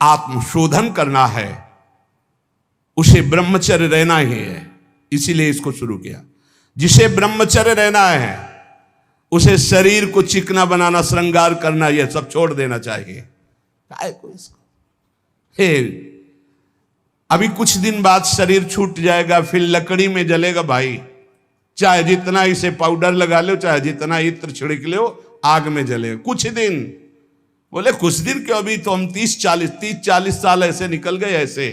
आत्मशोधन करना है, उसे ब्रह्मचर्य रहना ही है। इसीलिए इसको शुरू किया। जिसे ब्रह्मचर्य रहना है उसे शरीर को चिकना बनाना, श्रृंगार करना, यह सब छोड़ देना चाहिए। काय को इसको अभी कुछ दिन बाद शरीर छूट जाएगा, फिर लकड़ी में जलेगा भाई। चाहे जितना इसे पाउडर लगा लो, चाहे जितना इत्र छिड़क लो, आग में जलेगा कुछ दिन। बोले कुछ दिन क्यों, अभी तो हम 30-40 साल ऐसे निकल गए। ऐसे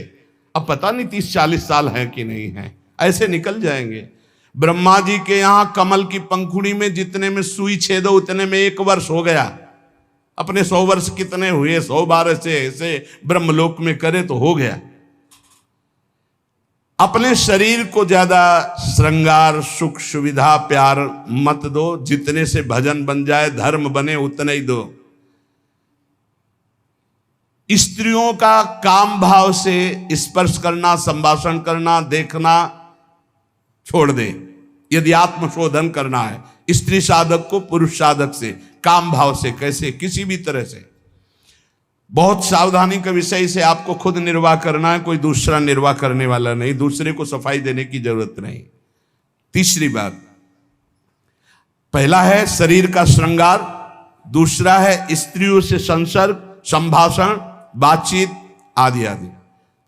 अब पता नहीं 30-40 साल हैं कि नहीं हैं, ऐसे निकल जाएंगे। ब्रह्मा जी के यहां कमल की पंखुड़ी में जितने में सुई छेदो उतने में 1 वर्ष हो गया। अपने 100 वर्ष कितने हुए, 100 बार ऐसे ब्रह्मलोक में करे तो हो गया। अपने शरीर को ज्यादा श्रृंगार, सुख, सुविधा, प्यार मत दो। जितने से भजन बन जाए, धर्म बने, उतने ही दो। स्त्रियों का काम भाव से स्पर्श करना, संभाषण करना, देखना छोड़ दे। यदि आत्मशोधन करना है स्त्री साधक को पुरुष साधक से, काम भाव से, कैसे, किसी भी तरह से। बहुत सावधानी का विषय से आपको खुद निर्वाह करना है, कोई दूसरा निर्वाह करने वाला नहीं, दूसरे को सफाई देने की जरूरत नहीं। तीसरी बात, पहला है शरीर का श्रृंगार, दूसरा है स्त्रियों से संसर्ग, संभाषण, बातचीत आदि आदि।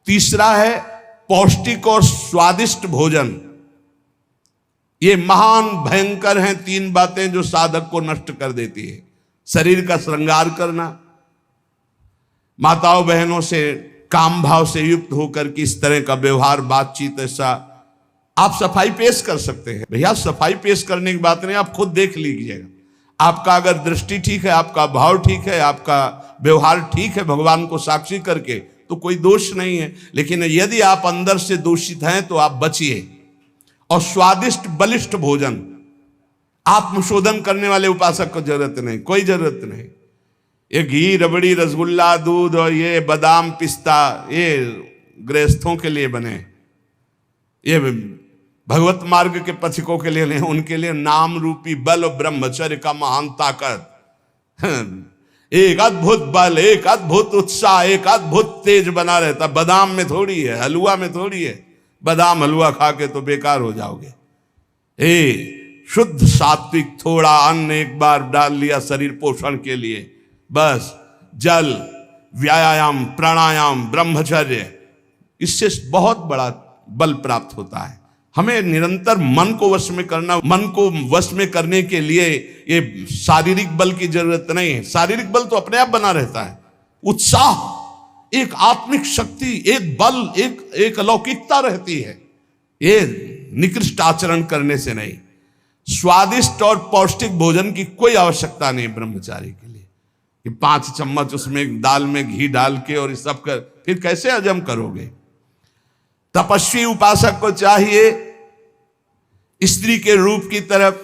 तीसरा है पौष्टिक और स्वादिष्ट भोजन। ये महान भयंकर हैं 3 बातें जो साधक को नष्ट कर देती है। शरीर का श्रृंगार करना, माताओं बहनों से काम भाव से युक्त होकर के इस तरह का व्यवहार, बातचीत, ऐसा आप सफाई पेश कर सकते हैं। भैया सफाई पेश करने की बात नहीं, आप खुद देख लीजिएगा। आपका अगर दृष्टि ठीक है, आपका भाव ठीक है, आपका व्यवहार ठीक है, भगवान को साक्षी करके, तो कोई दोष नहीं है। लेकिन यदि आप अंदर से दूषित हैं तो आप बचिए। और स्वादिष्ट बलिष्ठ भोजन, आत्मशोधन करने वाले उपासक को जरूरत नहीं, कोई जरूरत नहीं। ये घी, रबड़ी, रसगुल्ला, दूध और ये बादाम, पिस्ता, ये गृहस्थों के लिए बने, ये भगवत मार्ग के पथिकों के लिए नहीं। उनके लिए नाम रूपी बल और ब्रह्मचर्य का महान ताकत, एक अद्भुत बल, एक अद्भुत उत्साह, एक अद्भुत तेज बना रहता। बादाम में थोड़ी है, हलवा में थोड़ी है। बादाम हलवा खा के तो बेकार हो जाओगे। शुद्ध सात्विक थोड़ा अन्न एक बार डाल लिया शरीर पोषण के लिए, बस जल, व्यायाम, प्राणायाम, ब्रह्मचर्य, इससे बहुत बड़ा बल प्राप्त होता है। हमें निरंतर मन को वश में करना, मन को वश में करने के लिए ये शारीरिक बल की जरूरत नहीं है। शारीरिक बल तो अपने आप बना रहता है। उत्साह, एक आत्मिक शक्ति, एक बल, एक अलौकिकता रहती है। ये निकृष्ट आचरण करने से नहीं। स्वादिष्ट और पौष्टिक भोजन की कोई आवश्यकता नहीं ब्रह्मचारी के लिए कि 5 चम्मच उसमें दाल में घी डाल के और इस सब कर, फिर कैसे हजम करोगे। तपस्वी उपासक को चाहिए स्त्री के रूप की तरफ,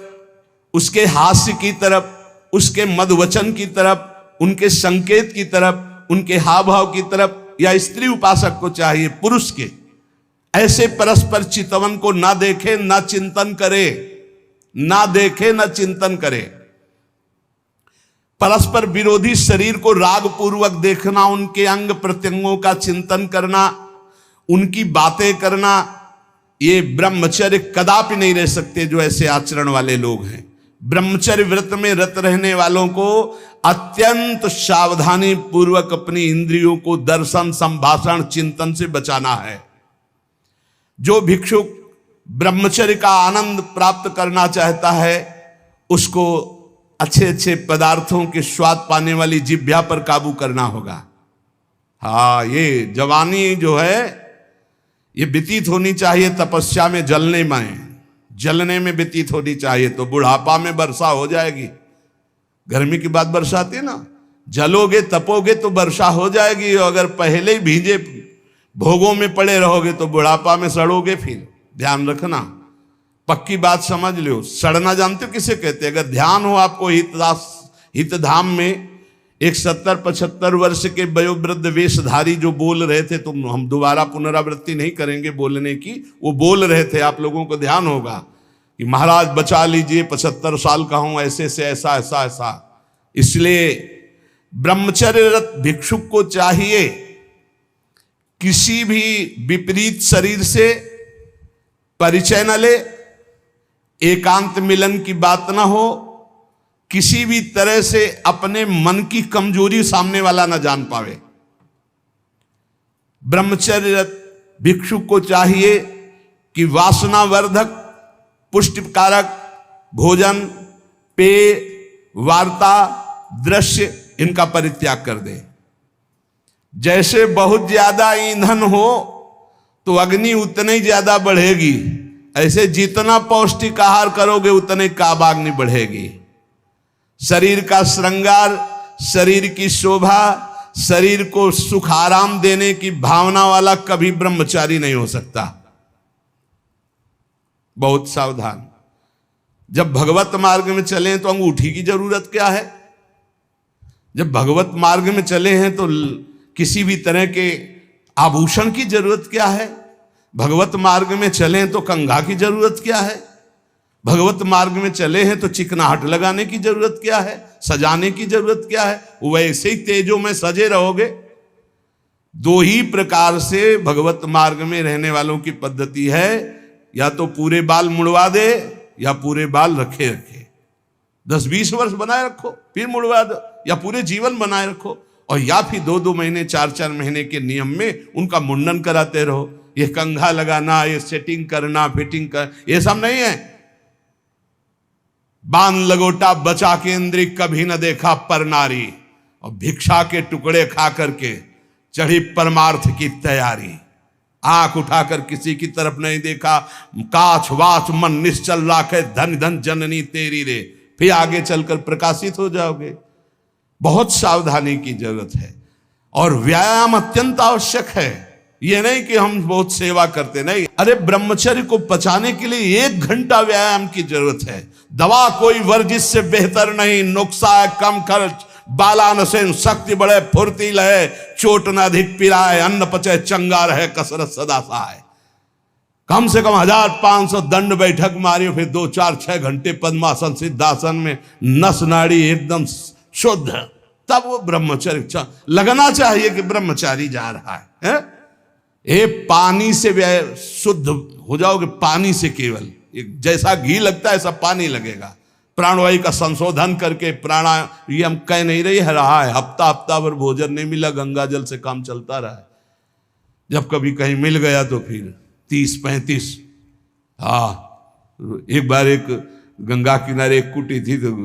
उसके हास्य की तरफ, उसके मधुवचन की तरफ, उनके संकेत की तरफ, उनके हाव भाव की तरफ, या स्त्री उपासक को चाहिए पुरुष के ऐसे परस्पर चितवन को ना देखे, ना चिंतन करे, ना देखे, ना चिंतन करे। परस्पर विरोधी शरीर को राग पूर्वक देखना, उनके अंग प्रत्यंगों का चिंतन करना, उनकी बातें करना, ये ब्रह्मचर्य कदापि नहीं रह सकते जो ऐसे आचरण वाले लोग हैं। ब्रह्मचर्य व्रत में रत रहने वालों को अत्यंत सावधानी पूर्वक अपनी इंद्रियों को दर्शन, संभाषण, चिंतन से बचाना है। जो भिक्षुक ब्रह्मचर्य का आनंद प्राप्त करना चाहता है उसको अच्छे अच्छे पदार्थों के स्वाद पाने वाली जिह्वा पर काबू करना होगा। हाँ, ये जवानी जो है ये व्यतीत होनी चाहिए तपस्या में, जलने में व्यतीत होनी चाहिए। तो बुढ़ापा में वर्षा हो जाएगी। गर्मी की बात वर्षा आती है ना, जलोगे तपोगे तो वर्षा हो जाएगी। अगर पहले ही भीजे भोगों में पड़े रहोगे तो बुढ़ापा में सड़ोगे। फिर ध्यान रखना, पक्की बात समझ लो। सड़ना जानते हो किसे कहते हैं? अगर ध्यान हो आपको हितधाम में, एक 70-75 वर्ष के वयोवृद्ध वेशधारी जो बोल रहे थे, तुम हम दोबारा पुनरावृत्ति नहीं करेंगे बोलने की, वो बोल रहे थे, आप लोगों को ध्यान होगा कि महाराज बचा लीजिए, 75 साल का हूं, ऐसे से ऐसा ऐसा ऐसा। इसलिए ब्रह्मचर्यरत भिक्षुक को चाहिए किसी भी विपरीत शरीर से परिचय न ले, एकांत मिलन की बात ना हो, किसी भी तरह से अपने मन की कमजोरी सामने वाला ना जान पावे। ब्रह्मचर्य भिक्षु को चाहिए कि वासनावर्धक, पुष्टिकारक भोजन, पेय, वार्ता, दृश्य इनका परित्याग कर दे। जैसे बहुत ज्यादा ईंधन हो तो अग्नि उतने ही ज्यादा बढ़ेगी, ऐसे जितना पौष्टिक आहार करोगे उतने काबाग्नि बढ़ेगी। शरीर का श्रृंगार, शरीर की शोभा, शरीर को सुख आराम देने की भावना वाला कभी ब्रह्मचारी नहीं हो सकता। बहुत सावधान। जब भगवत मार्ग में चले तो अंगूठी की जरूरत क्या है? जब भगवत मार्ग में चले हैं तो किसी भी तरह के आभूषण की जरूरत क्या है? भगवत मार्ग में चले तो कंघा की जरूरत क्या है? भगवत मार्ग में चले हैं तो चिकनाहट लगाने की जरूरत क्या है? सजाने की जरूरत क्या है? वैसे ही तेजों में सजे रहोगे। दो ही प्रकार से भगवत मार्ग में रहने वालों की पद्धति है, या तो पूरे बाल मुड़वा दे या पूरे बाल रखे रखे, 10-20 वर्ष बनाए रखो फिर मुड़वा दो, या पूरे जीवन बनाए रखो, और या फिर 2-2 महीने 4-4 महीने के नियम में उनका मुंडन कराते रहो। ये कंघा लगाना, ये सेटिंग करना, फिटिंग कर, ये सब नहीं है। बांध लगोटा बचा के इंद्री कभी न देखा पर नारी, और भिक्षा के टुकड़े खा करके चढ़ी परमार्थ की तैयारी। आंख उठाकर किसी की तरफ नहीं देखा, काछ वाच मन निश्चल राखे, धन धन जननी तेरी रे, फिर आगे चलकर प्रकाशित हो जाओगे। बहुत सावधानी की जरूरत है और व्यायाम अत्यंत आवश्यक है। ये नहीं कि हम बहुत सेवा करते, नहीं। अरे ब्रह्मचर्य को पचाने के लिए 1 घंटा व्यायाम की जरूरत है। दवा कोई वर्जिश से बेहतर नहीं, नुक्सा है कम खर्च, बालान से शक्ति बढ़े, फुर्ती लहे, चोट न अधिक पिराए, अन्न पचे चंगा रहे, कसरत सदा सहाय। कम से कम 1500 दंड बैठक मारियो, फिर 2-4-6 घंटे पद्मासन सिद्धासन में नस नाड़ी एकदम शुद्ध, तब वो ब्रह्मचर्य लगना चाहिए कि ब्रह्मचारी जा रहा है। ये पानी से शुद्ध हो जाओगे, पानी से केवल, जैसा घी लगता है ऐसा पानी लगेगा। प्राणवायु का संशोधन करके प्राणायाम कह नहीं रहा है, हफ्ता भर भोजन नहीं मिला, गंगा जल से काम चलता रहा है। जब कभी कहीं मिल गया तो फिर 30-35। एक बार एक गंगा किनारे एक कुटी थी, तो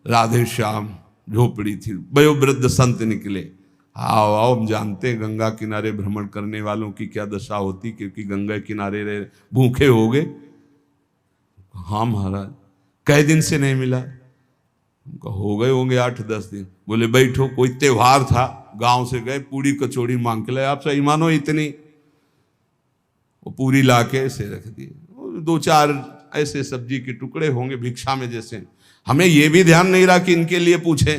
राधे श्याम झोपड़ी थी, वयोवृद्ध संत निकले। आओ आओ, हम जानते हैं गंगा किनारे भ्रमण करने वालों की क्या दशा होती, क्योंकि गंगा किनारे रहे भूखे हो गए। हाँ महाराज, कई दिन से नहीं मिला? हो गए होंगे 8-10 दिन। बोले बैठो, कोई त्योहार था, गांव से गए, पूरी कचौड़ी मांग के लाए। आप सही मानो इतनी, वो पूरी ला के ऐसे रख दिए, 2-4 ऐसे सब्जी के टुकड़े होंगे भिक्षा में जैसे। हमें ये भी ध्यान नहीं रहा कि इनके लिए पूछे।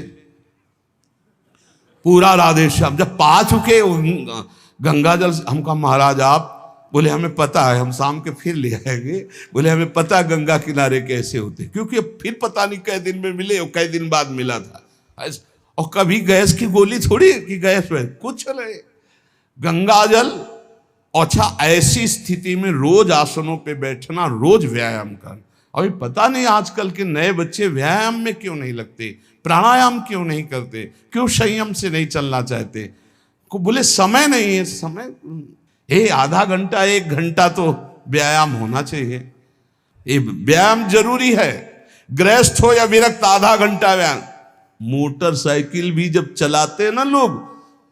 पूरा राधे श्याम जब पा चुके गंगा जल, हम कहा महाराज आप, बोले हमें पता है, हम शाम के फिर ले आएंगे। बोले हमें पता है गंगा किनारे कैसे होते, क्योंकि फिर पता नहीं कई दिन में मिले और कई दिन बाद मिला था। और कभी गैस की गोली थोड़ी कि गैस में कुछ नहीं, गंगा जल। अच्छा, ऐसी स्थिति में रोज आसनों पे बैठना, रोज व्यायाम करना। अभी पता नहीं आजकल के नए बच्चे व्यायाम में क्यों नहीं लगते, प्राणायाम क्यों नहीं करते, क्यों संयम से नहीं चलना चाहते। को बोले समय नहीं है, समय आधा घंटा 1 घंटा तो व्यायाम होना चाहिए। ये व्यायाम जरूरी है, गृहस्थ हो या विरक्त, आधा घंटा व्यायाम। मोटरसाइकिल भी जब चलाते हैं ना लोग,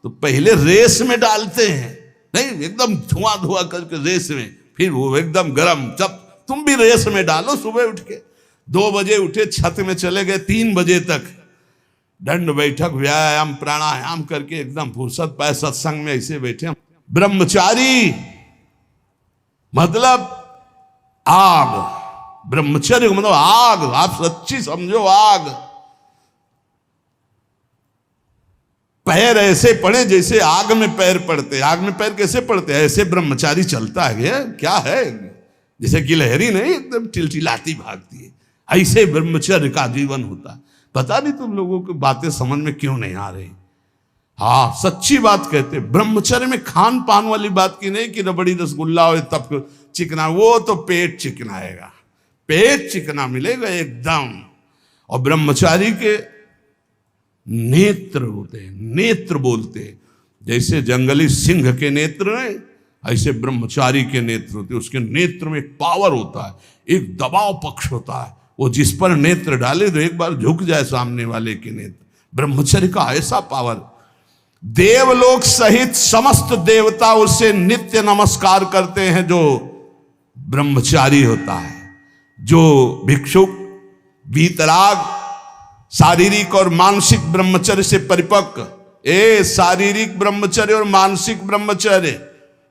तो पहले रेस में डालते हैं, नहीं एकदम धुआं करके रेस में, फिर वो एकदम गर्म। जब तुम भी रेस में डालो, सुबह उठ के 2 बजे उठे, छत में चले गए 3 बजे तक, दंड बैठक व्यायाम प्राणायाम करके एकदम फुर्सत पाए, सत्संग में ऐसे बैठे। ब्रह्मचारी मतलब आग, ब्रह्मचर्य मतलब आग, आप सच्ची समझो आग। पैर ऐसे पड़े जैसे आग में पैर पड़ते। आग में पैर कैसे पड़ते? ऐसे ब्रह्मचारी चलता है, क्या है, जैसे गिलहरी नहीं एकदम टिलटिलाती भागती है, ऐसे ब्रह्मचर्य का जीवन होता। पता नहीं तुम लोगों की बातें समझ में क्यों नहीं आ रही। हाँ सच्ची बात कहते, ब्रह्मचर्य में खान पान वाली बात की नहीं कि रबड़ी रसगुल्ला हो तब चिकना, वो तो पेट चिकनाएगा, पेट चिकना मिलेगा एकदम। और ब्रह्मचारी के नेत्र होते हैं, नेत्र बोलते हैं, जैसे जंगली सिंह के नेत्र हैं ऐसे ब्रह्मचारी के नेत्र होते हैं। उसके नेत्र में एक पावर होता है, एक दबाव पक्ष होता है, वो जिस पर नेत्र डाले तो एक बार झुक जाए सामने वाले के नेत्र। ब्रह्मचर्य का ऐसा पावर, देवलोक सहित समस्त देवता उसे नित्य नमस्कार करते हैं जो ब्रह्मचारी होता है। जो भिक्षुक वीतराग शारीरिक और मानसिक ब्रह्मचर्य से परिपक्व, शारीरिक ब्रह्मचर्य और मानसिक ब्रह्मचर्य,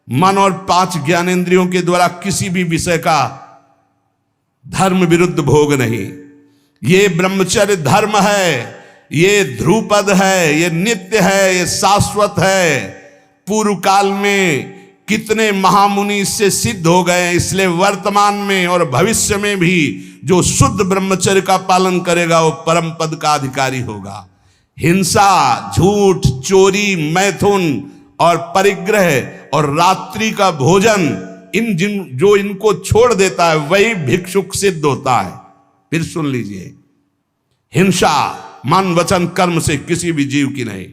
मन और 5 ज्ञानेंद्रियों के द्वारा किसी भी विषय का धर्म विरुद्ध भोग नहीं, ये ब्रह्मचर्य धर्म है, ये ध्रुपद है, ये नित्य है, ये शाश्वत है। पूर्व काल में कितने महामुनि इससे सिद्ध हो गए, इसलिए वर्तमान में और भविष्य में भी जो शुद्ध ब्रह्मचर्य का पालन करेगा वो परम पद का अधिकारी होगा। हिंसा, झूठ, चोरी, मैथुन और परिग्रह और रात्रि का भोजन, जो इनको छोड़ देता है वही भिक्षुक सिद्ध होता है। फिर सुन लीजिए, हिंसा मन वचन कर्म से किसी भी जीव की नहीं,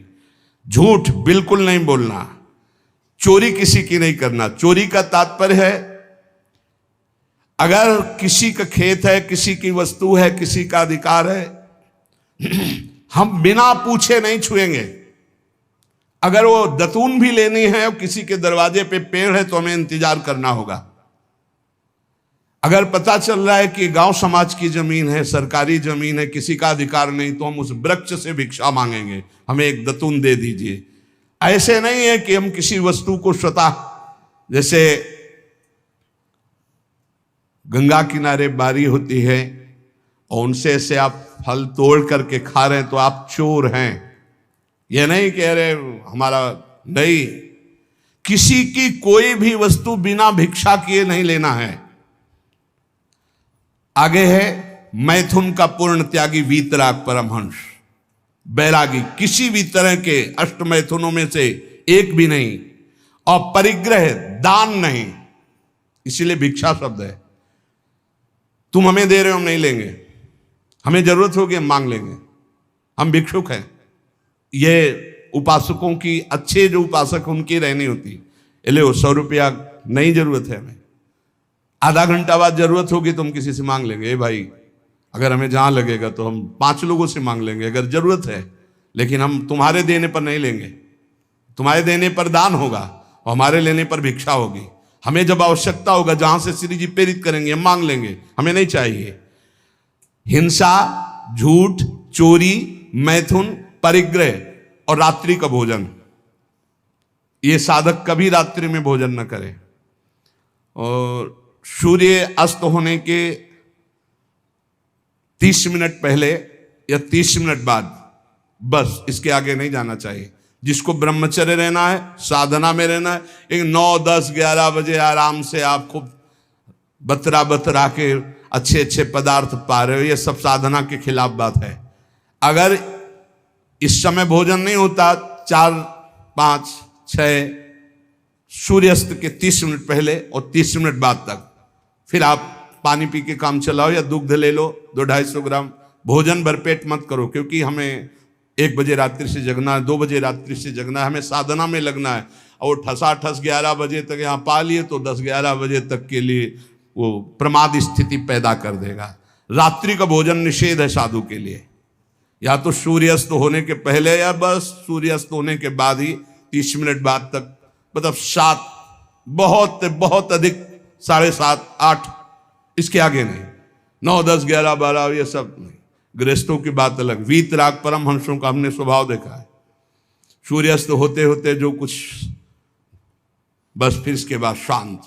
झूठ बिल्कुल नहीं बोलना, चोरी किसी की नहीं करना। चोरी का तात्पर्य है अगर किसी का खेत है, किसी की वस्तु है, किसी का अधिकार है, हम बिना पूछे नहीं छुएंगे। अगर वो दतून भी लेनी है और किसी के दरवाजे पे पेड़ है तो हमें इंतजार करना होगा। अगर पता चल रहा है कि गांव समाज की जमीन है, सरकारी जमीन है, किसी का अधिकार नहीं, तो हम उस वृक्ष से भिक्षा मांगेंगे, हमें एक दतून दे दीजिए। ऐसे नहीं है कि हम किसी वस्तु को स्वतः, जैसे गंगा किनारे बारी होती है और उनसे से आप फल तोड़ करके खा रहे हैं तो आप चोर हैं, ये नहीं कह रहे हमारा नहीं। किसी की कोई भी वस्तु बिना भिक्षा किए नहीं लेना है। आगे है मैथुन का पूर्ण त्यागी वीतराग परमहंस, बैरागी, किसी भी तरह के अष्ट मैथुनों में से एक भी नहीं। और परिग्रह, दान नहीं, इसीलिए भिक्षा शब्द है। तुम हमें दे रहे हो, हम नहीं लेंगे, हमें जरूरत होगी हम मांग लेंगे, हम भिक्षुक हैं। ये उपासकों की, अच्छे जो उपासक उनकी रहनी होती, ले 100 रुपया नहीं जरूरत है हमें, आधा घंटा बाद जरूरत होगी तो हम किसी से मांग लेंगे, भाई अगर हमें जहां लगेगा तो हम 5 लोगों से मांग लेंगे अगर जरूरत है, लेकिन हम तुम्हारे देने पर नहीं लेंगे। तुम्हारे देने पर दान होगा और हमारे लेने पर भिक्षा होगी। हमें जब आवश्यकता होगा, जहां से श्री जी प्रेरित करेंगे हम मांग लेंगे, हमें नहीं चाहिए। हिंसा, झूठ, चोरी, मैथुन, परिग्रह और रात्रि का भोजन, ये साधक कभी रात्रि में भोजन न करे। और सूर्य अस्त होने के 30 मिनट पहले या 30 मिनट बाद, बस इसके आगे नहीं जाना चाहिए। जिसको ब्रह्मचर्य रहना है, साधना में रहना है, एक 9, 10, 11 बजे आराम से आप खूब बतरा के अच्छे अच्छे पदार्थ पा रहे हो, ये सब साधना के खिलाफ बात है। अगर इस समय भोजन नहीं होता, 4, 5, 6 सूर्यास्त के 30 मिनट पहले और 30 मिनट बाद तक, फिर आप पानी पी के काम चलाओ या दुग्ध ले लो 200-250 ग्राम। भोजन भरपेट मत करो, क्योंकि हमें 1 बजे रात्रि से जगना है, 2 बजे रात्रि से जगना है, हमें साधना में लगना है। और ठसाठस 11 बजे तक यहाँ पा लिए तो 10-11 बजे तक के लिए वो प्रमाद स्थिति पैदा कर देगा। रात्रि का भोजन निषेध है साधु के लिए, या तो सूर्यास्त होने के पहले या बस सूर्यास्त होने के बाद ही 30 मिनट बाद तक, मतलब 7, बहुत बहुत अधिक 7:30, 8, इसके आगे नहीं। 9, 10, 11, 12 ये सब नहीं। गृहस्थों की बात अलग। वीतराग परमहंसों का हमने स्वभाव देखा है, सूर्यास्त होते होते जो कुछ, बस फिर इसके बाद शांत।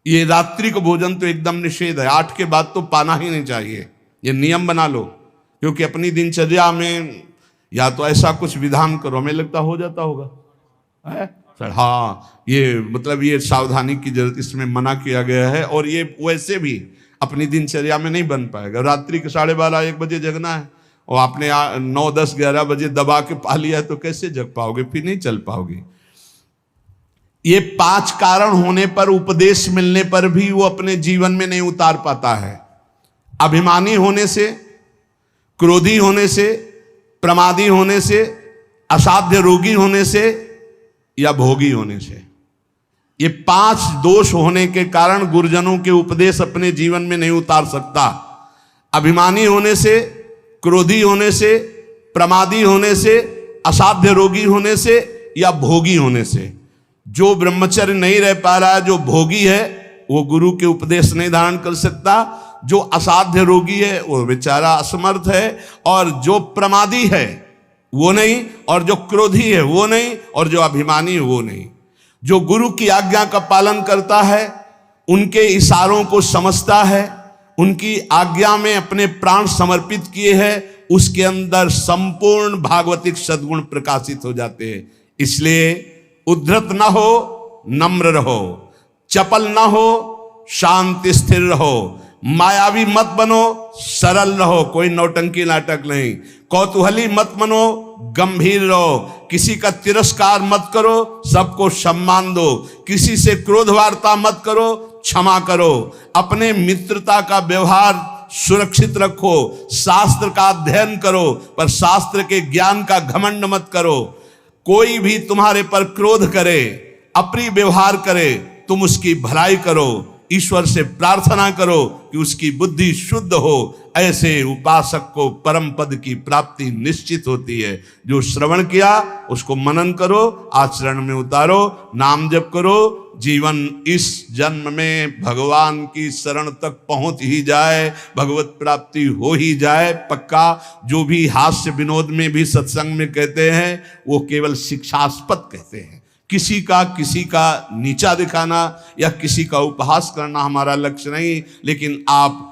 ये रात्रि को भोजन तो एकदम निषेध है, 8 के बाद तो पाना ही नहीं चाहिए। ये नियम बना लो, क्योंकि अपनी दिनचर्या में या तो ऐसा कुछ विधान करो, हमें लगता हो जाता होगा है सर, हाँ ये मतलब ये सावधानी की जरूरत, इसमें मना किया गया है। और ये वैसे भी अपनी दिनचर्या में नहीं बन पाएगा। रात्रि के 12:30-1 बजे जगना है और आपने 9, 10, 11 बजे दबा के पा लिया तो कैसे जग पाओगे, फिर नहीं चल पाओगे। ये 5 कारण होने पर, उपदेश मिलने पर भी वो अपने जीवन में नहीं उतार पाता है। अभिमानी होने से, क्रोधी होने से, प्रमादी होने से, असाध्य रोगी होने से या भोगी होने से। ये 5 दोष होने के कारण गुरुजनों के उपदेश अपने जीवन में नहीं उतार सकता। अभिमानी होने से, क्रोधी होने से, प्रमादी होने से, असाध्य रोगी होने से या भोगी होने से। जो ब्रह्मचर्य नहीं रह पा रहा है, जो भोगी है, वो गुरु के उपदेश नहीं धारण कर सकता। जो असाध्य रोगी है वो बेचारा असमर्थ है, और जो प्रमादी है वो नहीं, और जो क्रोधी है वो नहीं, और जो अभिमानी है वो नहीं। जो गुरु की आज्ञा का पालन करता है, उनके इशारों को समझता है, उनकी आज्ञा में अपने प्राण समर्पित किए हैं, उसके अंदर संपूर्ण भागवतिक सद्गुण प्रकाशित हो जाते हैं। इसलिए उद्धत ना हो, नम्र रहो, चपल ना हो, शांति स्थिर रहो, मायावी मत बनो, सरल रहो, कोई नौटंकी नाटक नहीं, कौतूहली मत बनो, गंभीर रहो, किसी का तिरस्कार मत करो, सबको सम्मान दो, किसी से क्रोध वार्ता मत करो, क्षमा करो, अपने मित्रता का व्यवहार सुरक्षित रखो, शास्त्र का अध्ययन करो, पर शास्त्र के ज्ञान का घमंड मत करो। कोई भी तुम्हारे पर क्रोध करे, अप्रिय व्यवहार करे, तुम उसकी भलाई करो, ईश्वर से प्रार्थना करो कि उसकी बुद्धि शुद्ध हो। ऐसे उपासक को परम पद की प्राप्ति निश्चित होती है। जो श्रवण किया उसको मनन करो, आचरण में उतारो, नाम जप करो, जीवन इस जन्म में भगवान की शरण तक पहुंच ही जाए, भगवत प्राप्ति हो ही जाए पक्का। जो भी हास्य विनोद में भी सत्संग में कहते हैं वो केवल शिक्षास्पद कहते हैं। किसी का नीचा दिखाना या किसी का उपहास करना हमारा लक्ष्य नहीं, लेकिन आप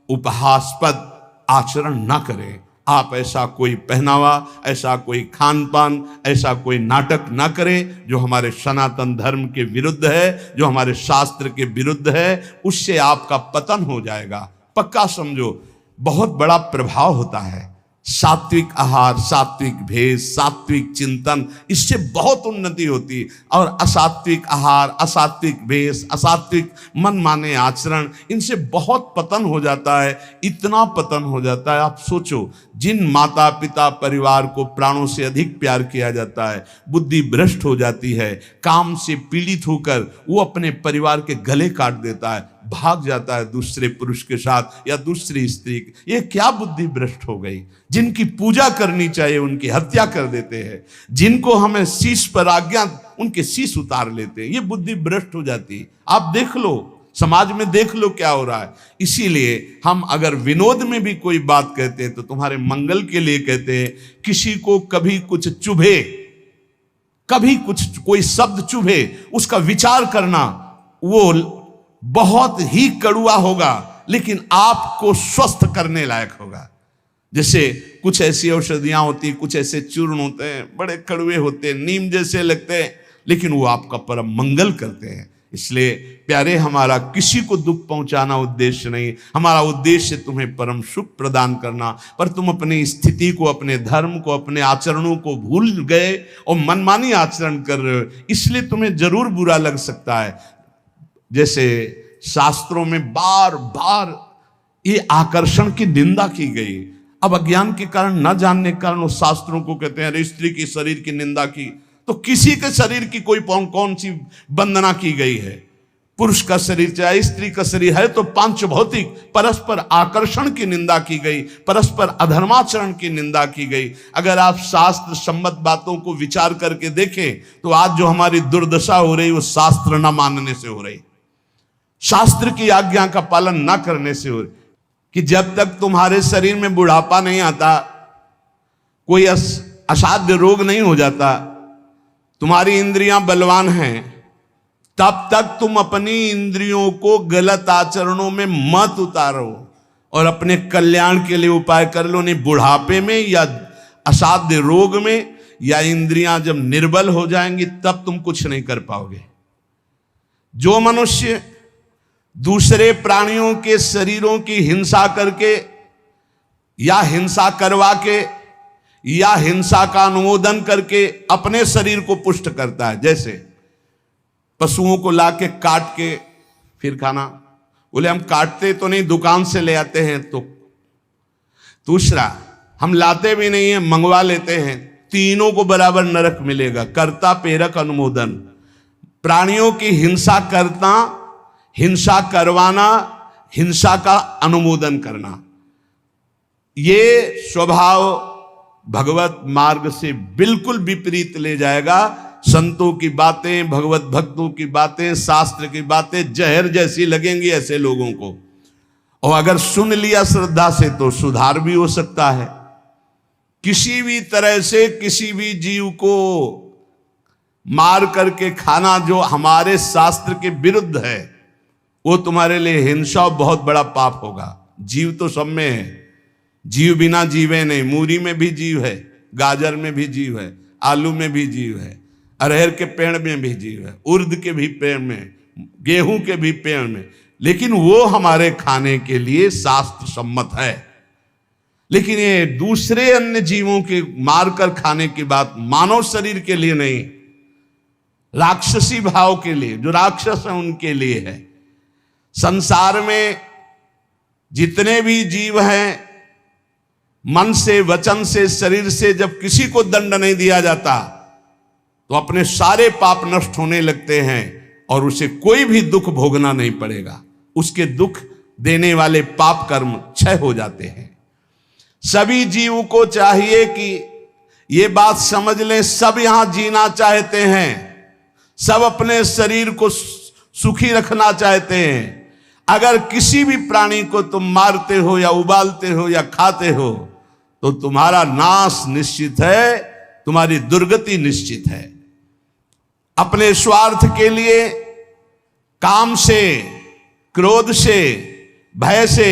उपहासपद आचरण ना करें। आप ऐसा कोई पहनावा, ऐसा कोई खान पान, ऐसा कोई नाटक ना करें जो हमारे सनातन धर्म के विरुद्ध है, जो हमारे शास्त्र के विरुद्ध है। उससे आपका पतन हो जाएगा, पक्का समझो। बहुत बड़ा प्रभाव होता है सात्विक आहार, सात्विक भेष, सात्विक चिंतन, इससे बहुत उन्नति होती। और असात्विक आहार, असात्विक भेष, असात्विक मन माने आचरण, इनसे बहुत पतन हो जाता है। इतना पतन हो जाता है, आप सोचो, जिन माता पिता परिवार को प्राणों से अधिक प्यार किया जाता है, बुद्धि भ्रष्ट हो जाती है, काम से पीड़ित होकर वो अपने परिवार के गले काट देता है, भाग जाता है दूसरे पुरुष के साथ या दूसरी स्त्री। ये क्या बुद्धि भ्रष्ट हो गई। जिनकी पूजा करनी चाहिए उनकी हत्या कर देते हैं, जिनको हमें शीश पर आज्ञा उनके शीश उतार लेते हैं। ये बुद्धि भ्रष्ट हो जाती है। आप देख लो, समाज में देख लो क्या हो रहा है। इसीलिए हम अगर विनोद में भी कोई बात कहते हैं तो तुम्हारे मंगल के लिए कहते हैं। किसी को कभी कुछ चुभे, कभी कुछ कोई शब्द चुभे, उसका विचार करना वो बहुत ही कड़वा होगा, लेकिन आपको स्वस्थ करने लायक होगा। जैसे कुछ ऐसी औषधियां होती, कुछ ऐसे चूर्ण होते हैं, बड़े कड़वे होते हैं, नीम जैसे लगते हैं, लेकिन वो आपका परम मंगल करते हैं। इसलिए प्यारे, हमारा किसी को दुख पहुंचाना उद्देश्य नहीं, हमारा उद्देश्य तुम्हें परम सुख प्रदान करना। पर तुम अपनी स्थिति को, अपने धर्म को, अपने आचरणों को भूल गए और मनमानी आचरण कर रहे हो, इसलिए तुम्हें जरूर बुरा लग सकता है। जैसे शास्त्रों में बार बार ये आकर्षण की निंदा की गई। अब अज्ञान के कारण, न जानने के कारण उस शास्त्रों को कहते हैं अरे स्त्री की शरीर की निंदा की, तो किसी के शरीर की कोई कौन सी वंदना की गई है। पुरुष का शरीर चाहे स्त्री का शरीर है तो पांच भौतिक परस्पर आकर्षण की निंदा की गई, परस्पर अधर्माचरण की निंदा की गई। अगर आप शास्त्र सम्मत बातों को विचार करके देखें तो आज जो हमारी दुर्दशा हो रही वो शास्त्र न मानने से हो रही, शास्त्र की आज्ञा का पालन ना करने से हो रही। कि जब तक तुम्हारे शरीर में बुढ़ापा नहीं आता, कोई असाध्य रोग नहीं हो जाता, तुम्हारी इंद्रियां बलवान हैं, तब तक तुम अपनी इंद्रियों को गलत आचरणों में मत उतारो और अपने कल्याण के लिए उपाय कर लो। नहीं बुढ़ापे में या असाध्य रोग में या इंद्रियां जब निर्बल हो जाएंगी तब तुम कुछ नहीं कर पाओगे। जो मनुष्य दूसरे प्राणियों के शरीरों की हिंसा करके या हिंसा करवा के या हिंसा का अनुमोदन करके अपने शरीर को पुष्ट करता है। जैसे पशुओं को लाके काट के फिर खाना, बोले हम काटते तो नहीं, दुकान से ले आते हैं। तो दूसरा, हम लाते भी नहीं है, मंगवा लेते हैं। तीनों को बराबर नरक मिलेगा। कर्ता प्रेरक अनुमोदन, प्राणियों की हिंसा करना, हिंसा करवाना, हिंसा का अनुमोदन करना, ये स्वभाव भगवत मार्ग से बिल्कुल विपरीत ले जाएगा। संतों की बातें, भगवत भक्तों की बातें, शास्त्र की बातें जहर जैसी लगेंगी ऐसे लोगों को, और अगर सुन लिया श्रद्धा से तो सुधार भी हो सकता है। किसी भी तरह से किसी भी जीव को मार करके खाना जो हमारे शास्त्र के विरुद्ध है, वो तुम्हारे लिए हिंसा बहुत बड़ा पाप होगा। जीव तो सब में है, जीव बिना जीवे नहीं। मूरी में भी जीव है, गाजर में भी जीव है, आलू में भी जीव है, अरहर के पेड़ में भी जीव है, उर्द के भी पेड़ में, गेहूं के भी पेड़ में, लेकिन वो हमारे खाने के लिए शास्त्र सम्मत है। लेकिन ये दूसरे अन्य जीवों के मारकर खाने की बात मानव शरीर के लिए नहीं, राक्षसी भाव के लिए, जो राक्षस है उनके लिए है। संसार में जितने भी जीव हैं, मन से, वचन से, शरीर से जब किसी को दंड नहीं दिया जाता तो अपने सारे पाप नष्ट होने लगते हैं और उसे कोई भी दुख भोगना नहीं पड़ेगा। उसके दुख देने वाले पाप कर्म क्षय हो जाते हैं। सभी जीव को चाहिए कि ये बात समझ लें, सब यहां जीना चाहते हैं, सब अपने शरीर को सुखी रखना चाहते हैं। अगर किसी भी प्राणी को तुम मारते हो या उबालते हो या खाते हो तो तुम्हारा नाश निश्चित है, तुम्हारी दुर्गति निश्चित है। अपने स्वार्थ के लिए, काम से, क्रोध से, भय से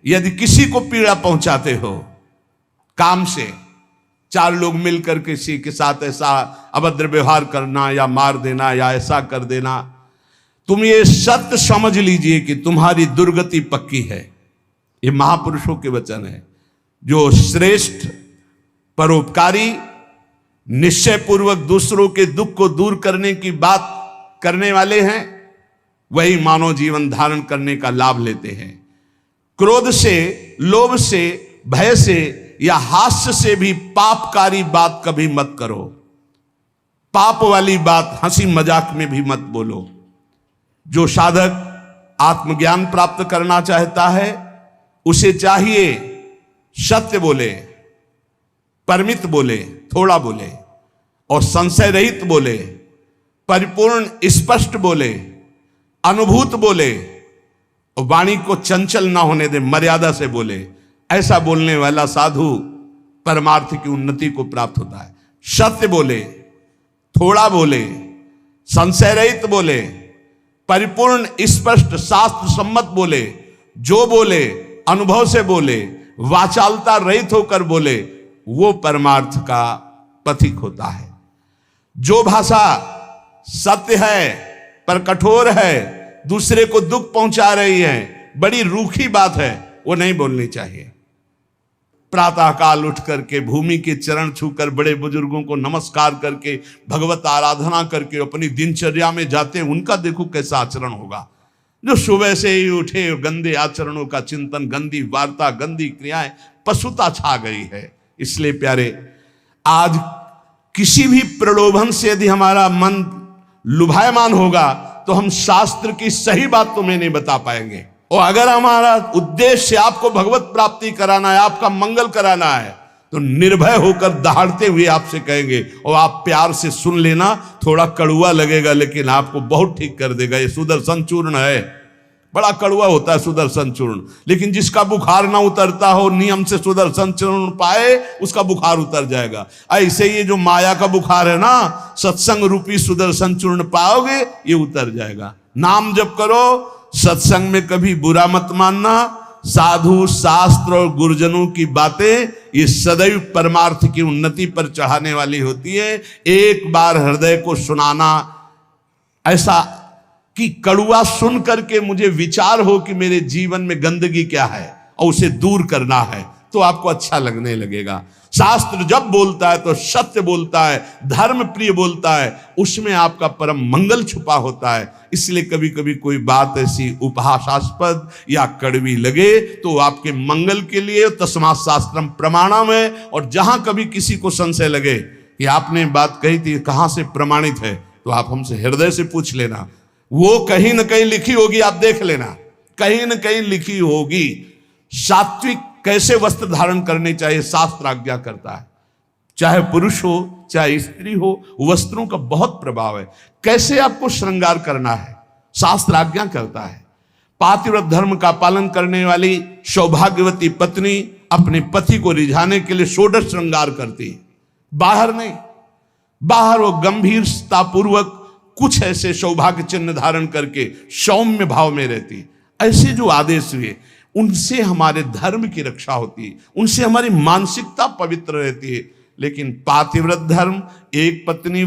यदि किसी को पीड़ा पहुंचाते हो, काम से, चार लोग मिलकर किसी के साथ ऐसा अभद्र व्यवहार करना या मार देना या ऐसा कर देना, तुम ये सत्य समझ लीजिए कि तुम्हारी दुर्गति पक्की है। ये महापुरुषों के वचन है। जो श्रेष्ठ, परोपकारी, निश्चय पूर्वक दूसरों के दुख को दूर करने की बात करने वाले हैं, वही मानव जीवन धारण करने का लाभ लेते हैं। क्रोध से, लोभ से, भय से या हास्य से भी पापकारी बात कभी मत करो। पाप वाली बात हंसी मजाक में भी मत बोलो। जो साधक आत्मज्ञान प्राप्त करना चाहता है उसे चाहिए सत्य बोले, परमित बोले, थोड़ा बोले, और संशय रहित बोले, परिपूर्ण स्पष्ट बोले, अनुभूत बोले, और वाणी को चंचल ना होने दे, मर्यादा से बोले। ऐसा बोलने वाला साधु परमार्थ की उन्नति को प्राप्त होता है। सत्य बोले, थोड़ा बोले, संशय रहित बोले, परिपूर्ण स्पष्ट शास्त्र सम्मत बोले, जो बोले अनुभव से बोले, वाचालता रहित होकर बोले, वो परमार्थ का पथिक होता है। जो भाषा सत्य है पर कठोर है, दूसरे को दुख पहुंचा रही है, बड़ी रूखी बात है, वो नहीं बोलनी चाहिए। प्रातः काल उठ करके भूमि के चरण छूकर बड़े बुजुर्गों को नमस्कार करके भगवत आराधना करके अपनी दिनचर्या में जाते हैं, उनका देखो कैसा आचरण होगा। जो सुबह से ही उठे, गंदे आचरणों का चिंतन, गंदी वार्ता, गंदी क्रियाएं, पशुता छा गई है। इसलिए प्यारे, आज किसी भी प्रलोभन से यदि हमारा मन लुभायमान होगा तो हम शास्त्र की सही बात तुम्हें नहीं बता पाएंगे। और अगर हमारा उद्देश्य आपको भगवत प्राप्ति कराना है, आपका मंगल कराना है, तो निर्भय होकर दहाड़ते हुए आपसे कहेंगे, और आप प्यार से सुन लेना। थोड़ा कड़ुआ लगेगा लेकिन आपको बहुत ठीक कर देगा। ये सुदर्शन चूर्ण है, बड़ा कड़ुआ होता है सुदर्शन चूर्ण, लेकिन जिसका बुखार ना उतरता हो, नियम से सुदर्शन चूर्ण पाए, उसका बुखार उतर जाएगा। ऐसे ये जो माया का बुखार है ना, सत्संग रूपी सुदर्शन चूर्ण पाओगे, ये उतर जाएगा। नाम जप करो, सत्संग में कभी बुरा मत मानना। साधु, शास्त्र और गुरुजनों की बातें ये सदैव परमार्थ की उन्नति पर चढ़ाने वाली होती है। एक बार हृदय को सुनाना, ऐसा कि कड़ुआ सुन करके मुझे विचार हो कि मेरे जीवन में गंदगी क्या है और उसे दूर करना है, तो आपको अच्छा लगने लगेगा। शास्त्र जब बोलता है तो सत्य बोलता है, धर्म प्रिय बोलता है, उसमें आपका परम मंगल छुपा होता है। इसलिए कभी कभी कोई बात ऐसी उपहासास्पद या कड़वी लगे तो आपके मंगल के लिए तस्मात् शास्त्रम प्रमाणम है। और जहां कभी किसी को संशय लगे कि आपने बात कही थी कहां से प्रमाणित है, तो आप हमसे हृदय से पूछ लेना, वो कहीं ना कहीं लिखी होगी, आप देख लेना, कहीं ना कहीं लिखी होगी। सात्विक कैसे वस्त्र धारण करने चाहिए शास्त्र आज्ञा करता है, चाहे पुरुष हो चाहे स्त्री हो, वस्त्रों का बहुत प्रभाव है। कैसे आपको श्रृंगार करना है शास्त्र आज्ञा करता है। पातिव्रत धर्म का पालन करने वाली सौभाग्यवती पत्नी अपने पति को रिझाने के लिए षोडश श्रृंगार करती है, बाहर नहीं। बाहर वो गंभीरता पूर्वक कुछ ऐसे सौभाग्य चिन्ह धारण करके सौम्य भाव में रहती है। ऐसे जो आदेश हुए उनसे हमारे धर्म की रक्षा होती है, उनसे हमारी मानसिकता पवित्र रहती है। लेकिन पातिव्रत धर्म, एक पत्नी